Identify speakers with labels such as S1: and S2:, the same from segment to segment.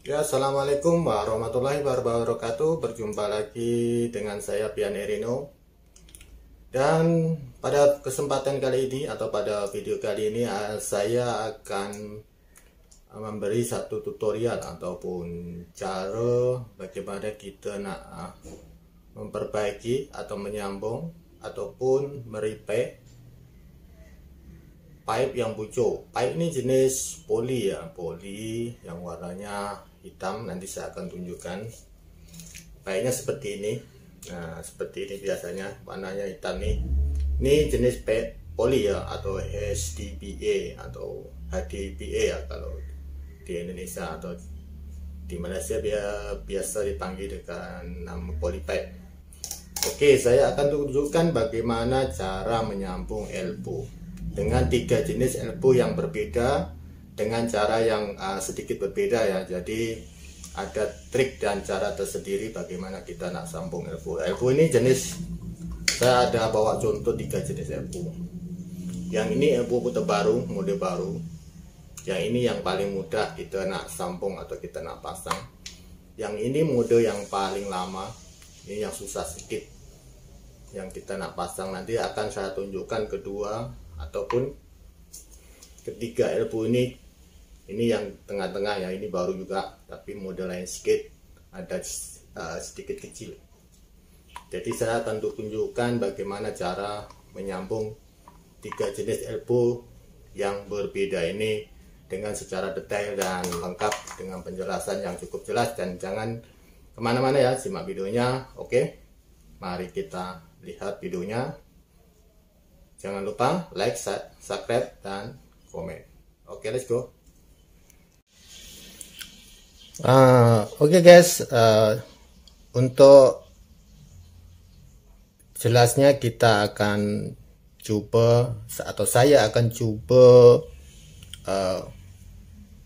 S1: Ya, assalamualaikum warahmatullahi wabarakatuh. Berjumpa lagi dengan saya Pian Erino. Dan pada kesempatan kali ini atau pada video kali ini saya akan memberi satu tutorial ataupun cara bagaimana kita nak memperbaiki atau menyambung ataupun merepair pipe yang bocor. Pipe ini jenis poli ya, poli yang warnanya hitam. Nanti saya akan tunjukkan. Pipe-nya seperti ini. Nah, seperti ini biasanya warnanya hitam nih. Ini jenis pipe poli ya, atau HDPE atau HDPE ya kalau di Indonesia, atau di Malaysia biasa dipanggil dengan nama poli pipe. Oke, saya akan tunjukkan bagaimana cara menyambung elbow dengan 3 jenis elbow yang berbeda dengan cara yang sedikit berbeda ya. Jadi ada trik dan cara tersendiri bagaimana kita nak sambung elbow. Elbow ini jenis, saya ada bawa contoh 3 jenis elbow. Yang ini elbow terbaru, mode baru. Yang ini yang paling mudah kita nak sambung atau kita nak pasang. Yang ini mode yang paling lama, ini yang susah sedikit, yang kita nak pasang. Nanti akan saya tunjukkan kedua ataupun ketiga elbow ini yang tengah-tengah ya, ini baru juga tapi model lain sedikit, ada sedikit kecil. Jadi saya akan tunjukkan bagaimana cara menyambung 3 jenis elbow yang berbeda ini dengan secara detail dan lengkap dengan penjelasan yang cukup jelas. Dan jangan kemana-mana ya, simak videonya. Oke, mari kita lihat videonya. Jangan lupa like, subscribe, dan komen. Oke, let's go. Oke guys, untuk jelasnya kita akan coba, atau saya akan coba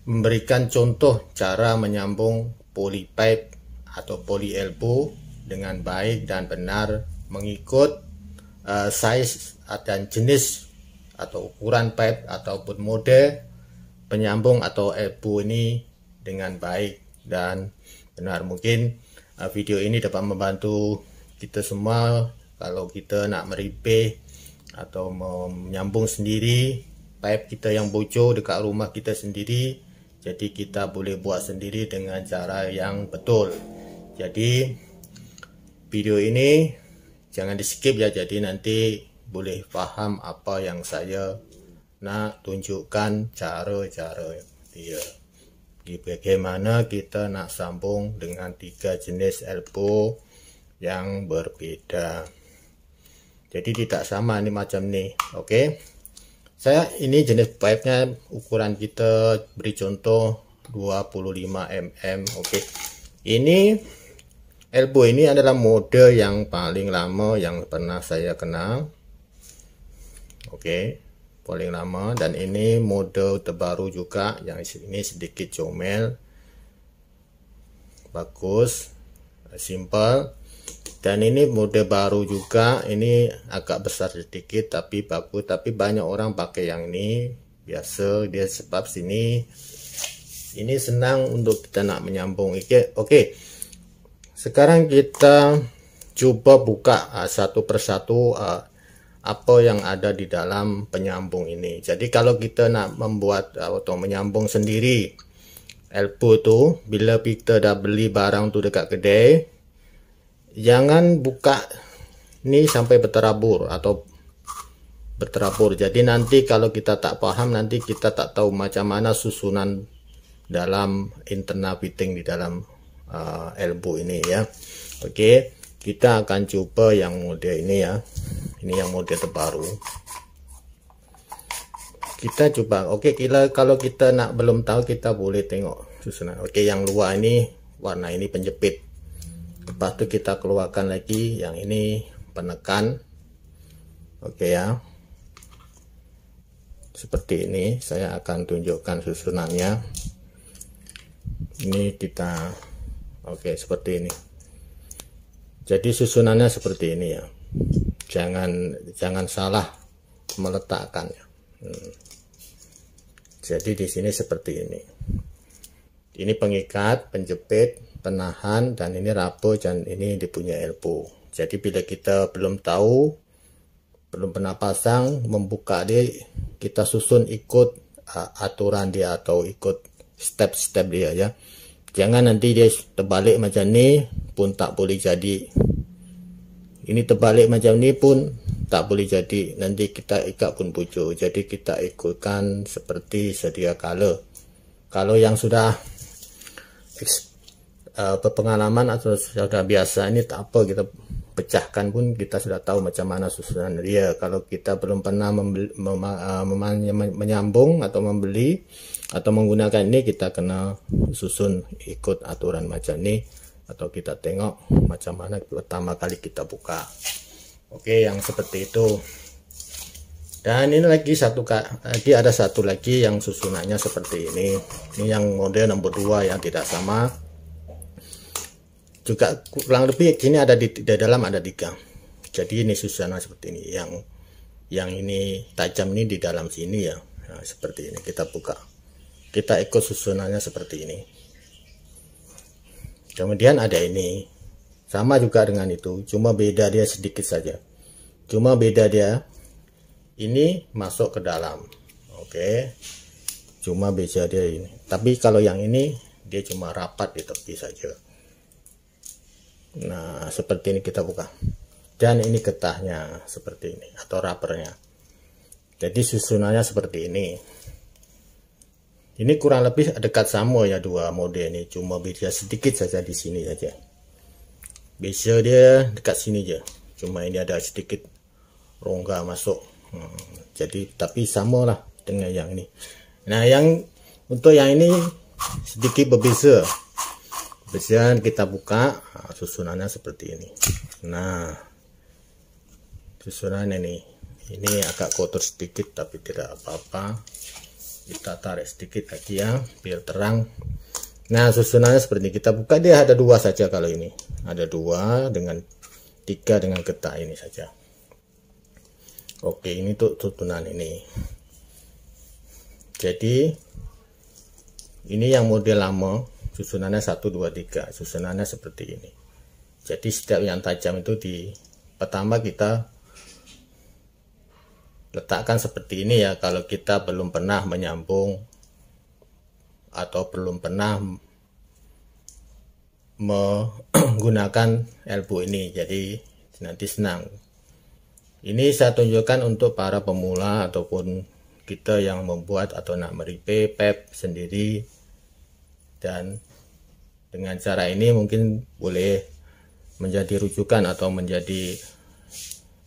S1: memberikan contoh cara menyambung poly pipe atau poly elbow dengan baik dan benar mengikut size dan jenis atau ukuran pipe ataupun mode penyambung atau elbow ini dengan baik dan benar. Mungkin video ini dapat membantu kita semua kalau kita nak merepair atau menyambung sendiri pipe kita yang bocor dekat rumah kita sendiri. Jadi kita boleh buat sendiri dengan cara yang betul. Jadi video ini jangan di skip ya, jadi nanti boleh paham apa yang saya nak tunjukkan, cara-cara dia bagaimana kita nak sambung dengan 3 jenis elbow yang berbeda. Jadi tidak sama ini macam nih. Oke, saya ini jenis pipe nya ukuran kita beri contoh 25 mm. Oke, ini elbow ini adalah mode yang paling lama yang pernah saya kenal. Oke, paling lama. Dan ini mode terbaru juga, yang ini sedikit comel, bagus, simple. Dan ini mode baru juga, ini agak besar sedikit tapi bagus, tapi banyak orang pakai yang ini biasa dia, sebab ini senang untuk kita nak menyambung. Oke, sekarang kita coba buka satu persatu apa yang ada di dalam penyambung ini. Jadi kalau kita nak membuat atau menyambung sendiri elbow tuh, bila kita dah beli barang tuh dekat kedai, jangan buka ini sampai berterabur atau berterabur. Jadi nanti kalau kita tak paham, nanti kita tak tahu macam mana susunan dalam internal fitting di dalam elbow ini ya. Oke, kita akan coba yang mode ini ya. Ini yang mode terbaru. Kita coba. Oke, kalau kita nak belum tahu, kita boleh tengok susunan. Oke, yang luar ini warna ini penjepit. Lepas itu kita keluarkan lagi yang ini penekan. Oke ya, seperti ini. Saya akan tunjukkan susunannya. Ini kita, oke, seperti ini. Jadi susunannya seperti ini ya. Jangan salah meletakkannya. Jadi di sini seperti ini. Ini pengikat, penjepit, penahan, dan ini rapo, dan ini dipunya elbow. Jadi bila kita belum tahu, belum pernah pasang, membuka dia, kita susun ikut aturan dia atau ikut step-step dia ya. Jangan nanti dia terbalik macam ni pun tak boleh jadi. Ini terbalik macam ni pun tak boleh jadi. Nanti kita ikat pun pucuk. Jadi kita ikutkan seperti sedia kala. Kalau yang sudah berpengalaman atau sudah biasa, ini tak apa, kita pecahkan pun kita sudah tahu macam mana susunan dia. Kalau kita belum pernah menyambung atau membeli atau menggunakan ini, kita kena susun ikut aturan macam ini, atau kita tengok macam mana pertama kali kita buka. Oke, yang seperti itu. Dan ini lagi ada satu lagi yang susunannya seperti ini. Ini yang model nomor 2 yang tidak sama. Juga kurang lebih ini ada di dalam ada 3. Jadi ini susunan seperti ini. Yang ini tajam ini di dalam sini ya. Nah, seperti ini kita buka. Kita ikut susunannya seperti ini. Kemudian ada ini. Sama juga dengan itu, cuma beda dia sedikit saja. Cuma beda dia ini masuk ke dalam. Oke. Cuma beda dia ini. Tapi kalau yang ini dia cuma rapat di tepi saja. Nah, seperti ini kita buka. Dan ini getahnya seperti ini atau rubbernya. Jadi susunannya seperti ini. Ini kurang lebih dekat sama ya dua mode ini, cuma beda sedikit saja di sini saja. Biasa dia dekat sini aja. Cuma ini ada sedikit rongga masuk. Jadi tapi samalah dengan yang ini. Nah, yang untuk yang ini sedikit berbeza. Kemudian kita buka, susunannya seperti ini. Nah, susunan ini agak kotor sedikit tapi tidak apa-apa. Kita tarik sedikit lagi ya biar terang. Nah, susunannya seperti ini. Kita buka, dia ada 2 saja. Kalau ini ada 2 dengan 3 dengan getah ini saja. Oke, ini tuh susunan ini. Jadi ini yang model lama, susunannya 1 2 3. Susunannya seperti ini. Jadi setiap yang tajam itu pertama kita letakkan seperti ini ya. Kalau kita belum pernah menyambung atau belum pernah menggunakan elbow ini, jadi nanti senang. Ini saya tunjukkan untuk para pemula ataupun kita yang membuat atau nak meripet pep sendiri. Dan dengan cara ini mungkin boleh menjadi rujukan atau menjadi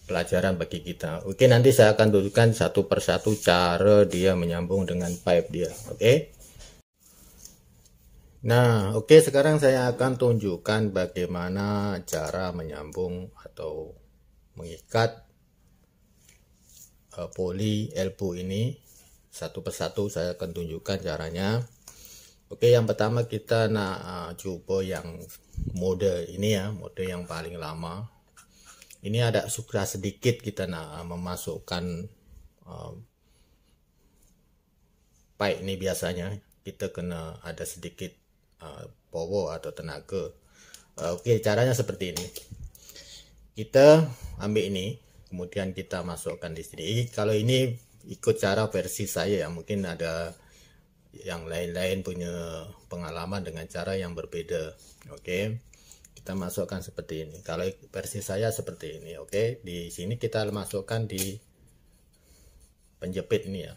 S1: pelajaran bagi kita. Oke, nanti saya akan tunjukkan satu persatu cara dia menyambung dengan pipe dia. Oke. Nah, oke, sekarang saya akan tunjukkan bagaimana cara menyambung atau mengikat poli elbow ini. Satu persatu saya akan tunjukkan caranya. Oke, yang pertama kita nak coba yang mode ini ya, mode yang paling lama. Ini ada suka sedikit kita nak memasukkan pipe ini. Biasanya kita kena ada sedikit power atau tenaga. Oke, caranya seperti ini. Kita ambil ini, kemudian kita masukkan di sini. Kalau ini ikut cara versi saya ya, mungkin ada yang lain-lain punya pengalaman dengan cara yang berbeda. Oke, kita masukkan seperti ini. Kalau versi saya seperti ini. Oke, di sini kita masukkan di penjepit ini ya.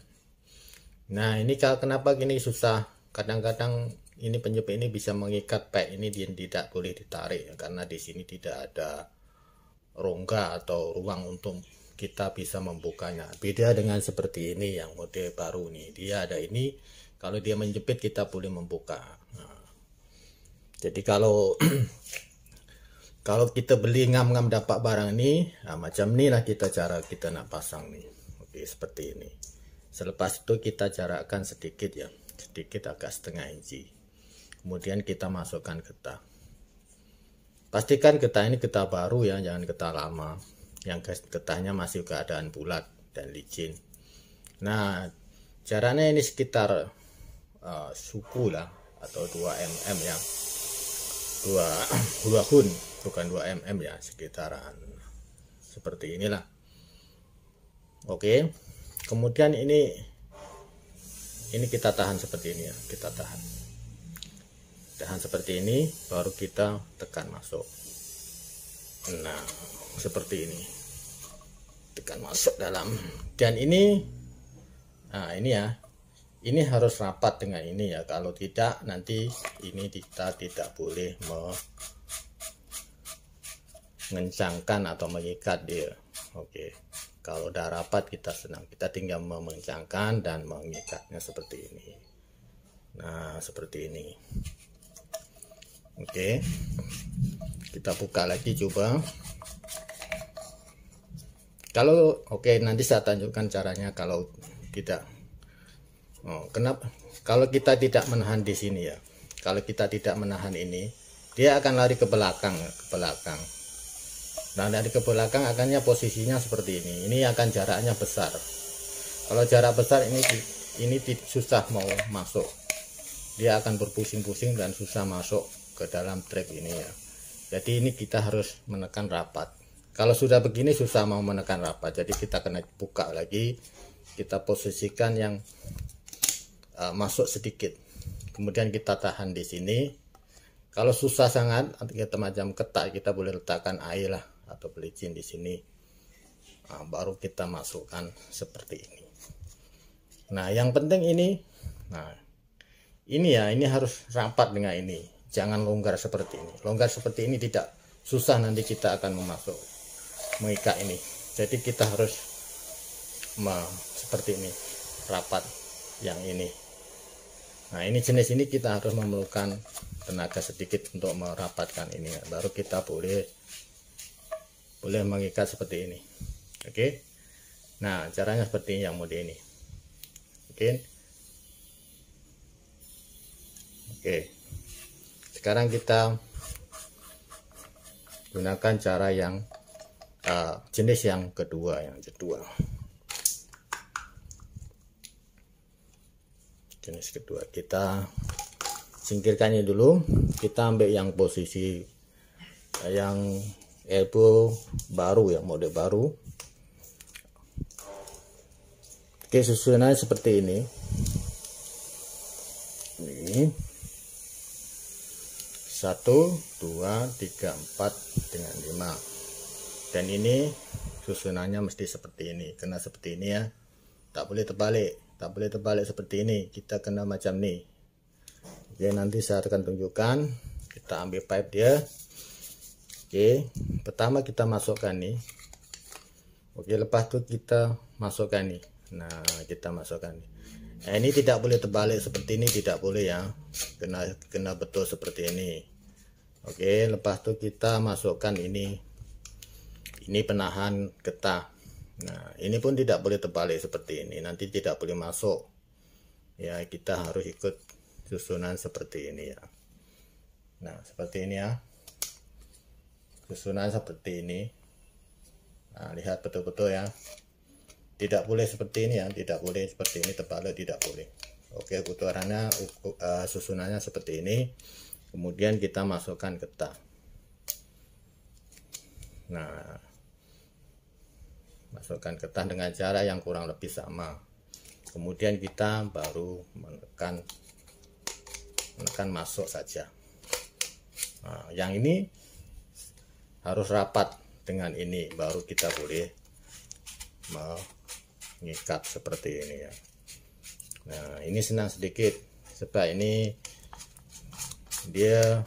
S1: Nah, ini kenapa gini susah? Kadang-kadang ini penjepit ini bisa mengikat pipe ini, dia tidak boleh ditarik ya, karena di sini tidak ada rongga atau ruang untuk kita bisa membukanya. Beda dengan seperti ini yang model baru nih, dia ada ini. Kalau dia menjepit kita boleh membuka. Nah, jadi kalau kalau kita beli ngam-ngam dapat barang ini, nah, macam ini lah cara kita nak pasang nih. Oke, seperti ini. Selepas itu kita jarakkan sedikit ya, sedikit agak setengah inci. Kemudian kita masukkan getah. Pastikan getah ini getah baru ya, jangan getah lama. Yang getahnya masih keadaan bulat dan licin. Nah, caranya ini sekitar suku lah atau 2 mm ya, 2 hun, bukan 2 mm ya, sekitaran seperti inilah. Oke, kemudian ini kita tahan seperti ini ya, kita tahan seperti ini, baru kita tekan masuk. Nah, seperti ini, tekan masuk dalam. Dan ini, nah ini ya, ini harus rapat dengan ini ya, kalau tidak nanti ini kita tidak boleh mengencangkan atau mengikat dia. Oke, kalau udah rapat kita senang, kita tinggal mengencangkan dan mengikatnya seperti ini. Nah, seperti ini. Oke, kita buka lagi coba. Kalau nanti saya tunjukkan caranya kalau tidak. Kenapa? Kalau kita tidak menahan di sini ya, kalau kita tidak menahan ini, dia akan lari ke belakang, Nah, dari ke belakang akannya posisinya seperti ini. Ini akan jaraknya besar. Kalau jarak besar ini susah mau masuk. Dia akan berpusing-pusing dan susah masuk ke dalam trap ini ya. Jadi ini kita harus menekan rapat. Kalau sudah begini susah mau menekan rapat. Jadi kita kena buka lagi. Kita posisikan yang masuk sedikit. Kemudian kita tahan di sini. Kalau susah sangat, kita macam ketak, kita boleh letakkan air lah atau pelicin di sini. Nah, baru kita masukkan seperti ini. Nah, yang penting ini, nah ini ya, ini harus rapat dengan ini. Jangan longgar seperti ini. Longgar seperti ini tidak, susah nanti kita akan mengikat ini. Jadi kita harus seperti ini, rapat yang ini. Nah, ini jenis ini kita harus memerlukan tenaga sedikit untuk merapatkan ini. Baru kita boleh mengikat seperti ini. Oke. Nah, caranya seperti yang mode ini. Oke. Sekarang kita gunakan cara yang jenis yang kedua. Jenis kedua, kita singkirkannya dulu. Kita ambil yang posisi yang elbow baru ya, mode baru. Oke, susunannya seperti ini. Ini 1, 2, 3, 4 dengan 5. Dan ini susunannya mesti seperti ini, kena seperti ini ya. Tak boleh terbalik, seperti ini. Kita kena macam ini. Oke, nanti saya akan tunjukkan. Kita ambil pipe dia. Oke, pertama kita masukkan nih. Oke, lepas itu kita masukkan nih. Nah, kita masukkan nih. Nah, ini tidak boleh terbalik seperti ini, tidak boleh ya. Kena betul seperti ini. Oke, lepas itu kita masukkan ini. Ini penahan getah. Nah, ini pun tidak boleh terbalik seperti ini. Nanti tidak boleh masuk. Ya, kita harus ikut susunan seperti ini ya. Nah, seperti ini ya. Susunan seperti ini. Nah, lihat betul-betul ya. Tidak boleh seperti ini ya, tidak boleh seperti ini terbalik, tidak boleh. Oke, ukurannya susunannya seperti ini. Kemudian kita masukkan getah. Nah, masukkan getah dengan cara yang kurang lebih sama. Kemudian kita baru menekan masuk saja. Nah, yang ini harus rapat dengan ini, baru kita boleh mengikat seperti ini ya. Nah, ini senang sedikit sebab ini dia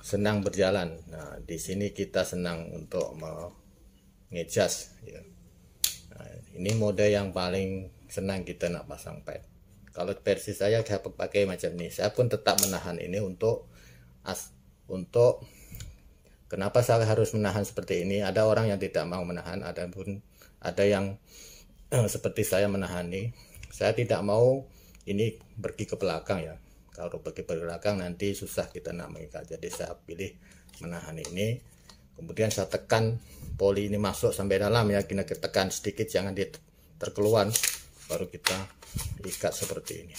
S1: senang berjalan. Nah, di sini kita senang untuk mengejas ya. Nah, ini mode yang paling senang kita nak pasang pipe. Kalau versi saya pakai macam ini. Saya pun tetap menahan ini untuk kenapa saya harus menahan seperti ini. Ada orang yang tidak mau menahan, ada yang seperti saya menahan ini. Saya tidak mau ini pergi ke belakang ya. Kalau pergi ke belakang nanti susah kita nak mengikat. Jadi saya pilih menahan ini. Kemudian saya tekan poli ini masuk sampai dalam ya. Kita tekan sedikit, jangan terkeluar. Baru kita ikat seperti ini.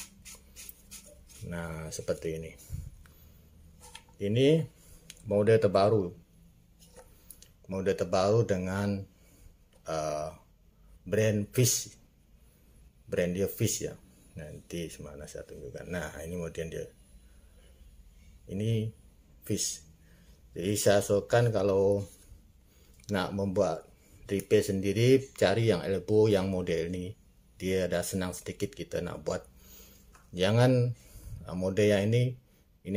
S1: Nah, seperti ini mode terbaru dengan brand dia Fish ya. Nanti semana saya tunjukkan. Nah, ini kemudian dia ini Fish. Jadi saya usulkan kalau nak membuat repair sendiri, cari yang elbow yang model ini, dia ada senang sedikit kita nak buat. Jangan model yang ini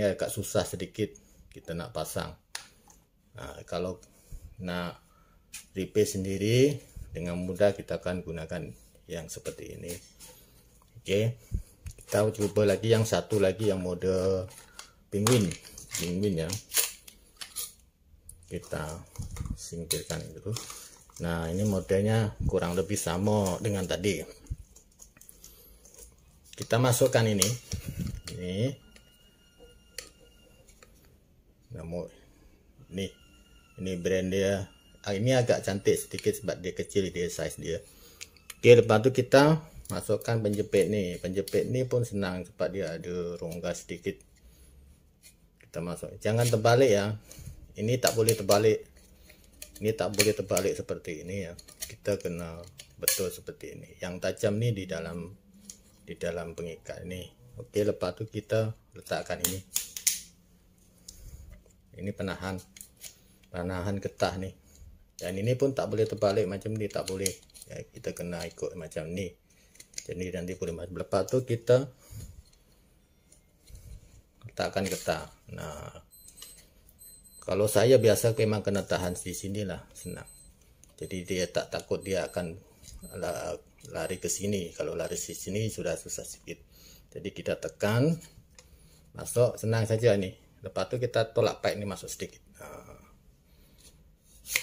S1: agak susah sedikit kita nak pasang. Nah, kalau nak repair sendiri dengan mudah kita akan gunakan yang seperti ini. Oke, kita coba lagi yang satu lagi yang mode penguin ya. Kita singkirkan dulu. Nah, ini modelnya kurang lebih sama dengan tadi. Kita masukkan ini brand dia. Ini agak cantik sedikit sebab dia kecil, dia size dia. Oke, lepas itu kita masukkan penjepit nih. Penjepit ini pun senang sebab dia ada rongga sedikit. Kita masuk. Jangan terbalik ya. Ini tak boleh terbalik. Ini tak boleh terbalik seperti ini ya. Kita kena betul seperti ini. Yang tajam nih di dalam pengikat ini. Oke, lepas itu kita letakkan ini. Ini penahan getah nih. Dan ini pun tak boleh terbalik macam ini, tak boleh. Ya, kita kena ikut macam ini. Jadi nanti boleh masuk. Lepas itu kita letakkan getah. Nah, kalau saya biasa memang kena tahan di sinilah, senang. Jadi dia tak takut dia akan lari ke sini. Kalau lari ke sini sudah susah sedikit. Jadi kita tekan, masuk, senang saja nih. Lepas itu kita tolak pipe ini masuk sedikit. Nah,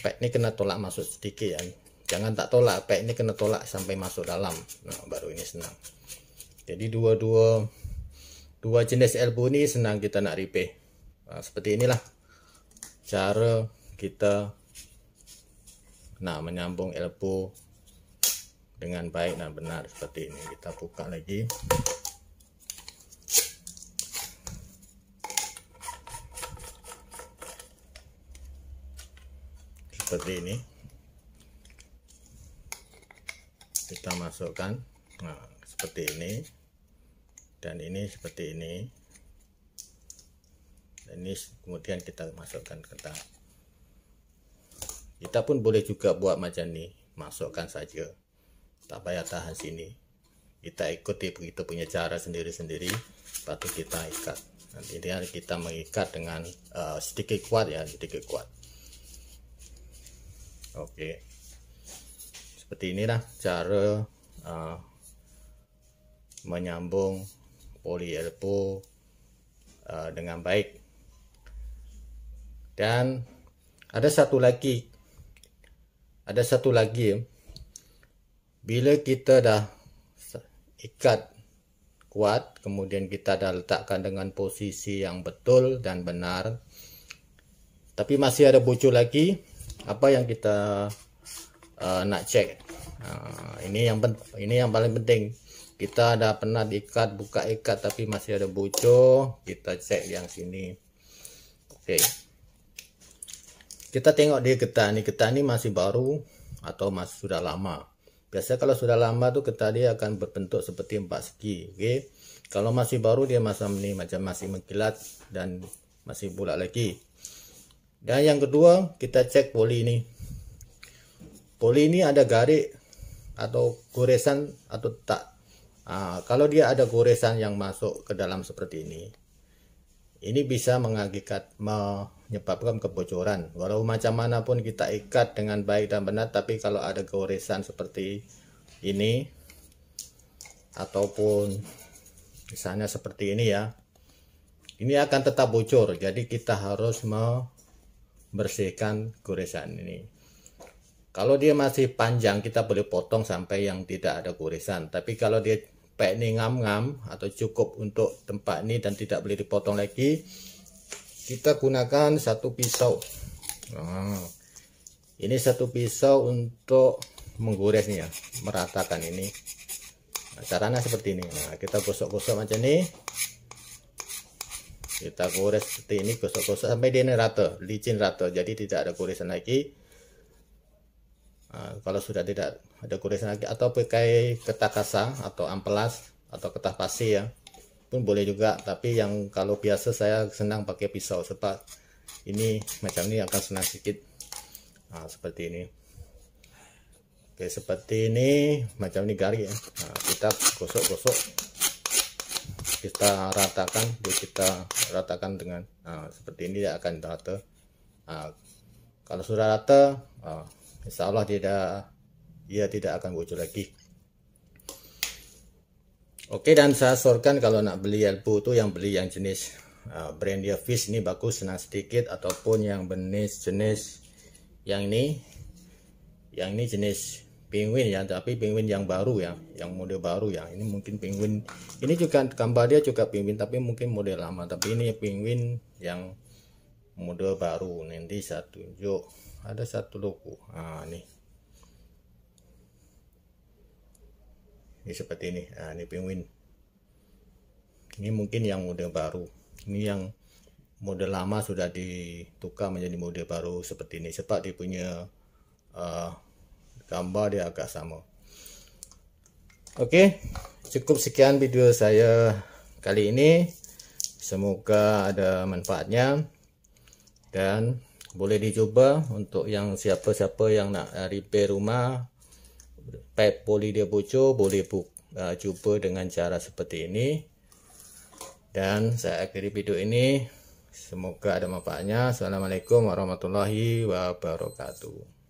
S1: pipe ini kena tolak masuk sedikit ya. Jangan tak tolak, pipe ini kena tolak sampai masuk dalam. Nah, baru ini senang. Jadi dua jenis elbow ini senang kita nak repair. Nah, seperti inilah cara kita nak menyambung elbow dengan baik dan benar seperti ini. Kita buka lagi. Seperti ini. Kita masukkan. Nah, seperti ini. Dan ini seperti ini. Ini kemudian kita masukkan ke dalam. Kita pun boleh juga buat macam ini, masukkan saja, tak payah tahan sini. Kita ikuti begitu punya cara sendiri-sendiri, lalu kita ikat. Nanti kita mengikat dengan sedikit kuat ya, sedikit kuat. Oke, seperti inilah cara menyambung poly elbow dengan baik. Dan ada satu lagi, bila kita dah ikat kuat, kemudian kita dah letakkan dengan posisi yang betul dan benar, tapi masih ada bocor lagi, apa yang kita nak cek? Ini yang paling penting. Kita dah pernah diikat, buka ikat, tapi masih ada bocor, kita cek yang sini. Oke. Kita tengok dia getah ini masih baru atau masih sudah lama. Biasanya kalau sudah lama tuh getah dia akan berbentuk seperti 4 segi. Oke. Kalau masih baru dia macam ini, macam masih mengkilat dan masih bulat lagi. Dan yang kedua, kita cek poli ini. Poli ini ada garis atau goresan atau tak. Kalau dia ada goresan yang masuk ke dalam seperti ini bisa menyebabkan kebocoran. Walau macam mana pun kita ikat dengan baik dan benar, tapi kalau ada goresan seperti ini ataupun misalnya seperti ini ya, ini akan tetap bocor. Jadi kita harus membersihkan goresan ini. Kalau dia masih panjang, kita boleh potong sampai yang tidak ada goresan. Tapi kalau dia pek ini ngam-ngam atau cukup untuk tempat ini dan tidak boleh dipotong lagi, kita gunakan satu pisau. Ini satu pisau untuk menggoresnya, meratakan ini. Caranya seperti ini. Kita gosok-gosok macam ini. kita gores seperti ini, gosok-gosok sampai dia rata, licin rata, jadi tidak ada goresan lagi. Kalau sudah tidak ada goresan lagi, atau pakai getah kasar atau amplas atau getah pasir ya pun boleh juga, tapi yang kalau biasa saya senang pakai pisau sebab ini macam ini akan senang sedikit. Seperti ini. Oke, seperti ini, macam ini garis ya. Kita gosok-gosok, kita ratakan dengan seperti ini, dia akan rata. Kalau sudah rata, insya Allah dia tidak akan bocor lagi. Oke, dan saya sarankan kalau nak beli elbow itu yang beli yang jenis brand dia Fish ini bagus, senang sedikit, ataupun yang jenis yang ini jenis penguin ya, tapi penguin yang baru ya, yang model baru ya. Ini mungkin penguin ini juga gambar dia juga penguin, tapi mungkin model lama, tapi ini penguin yang model baru. Nanti saya tunjuk, ada satu logo. Ini seperti ini. Ini penguin. Ini mungkin yang model baru. Ini yang model lama sudah ditukar menjadi model baru seperti ini. Sebab dia punya gambar dia agak sama. Oke, cukup sekian video saya kali ini. Semoga ada manfaatnya dan boleh dicoba untuk yang siapa-siapa yang nak repair rumah, pipe poli dia bocor, boleh coba dengan cara seperti ini. Dan saya akhiri video ini, semoga ada manfaatnya. Assalamualaikum warahmatullahi wabarakatuh.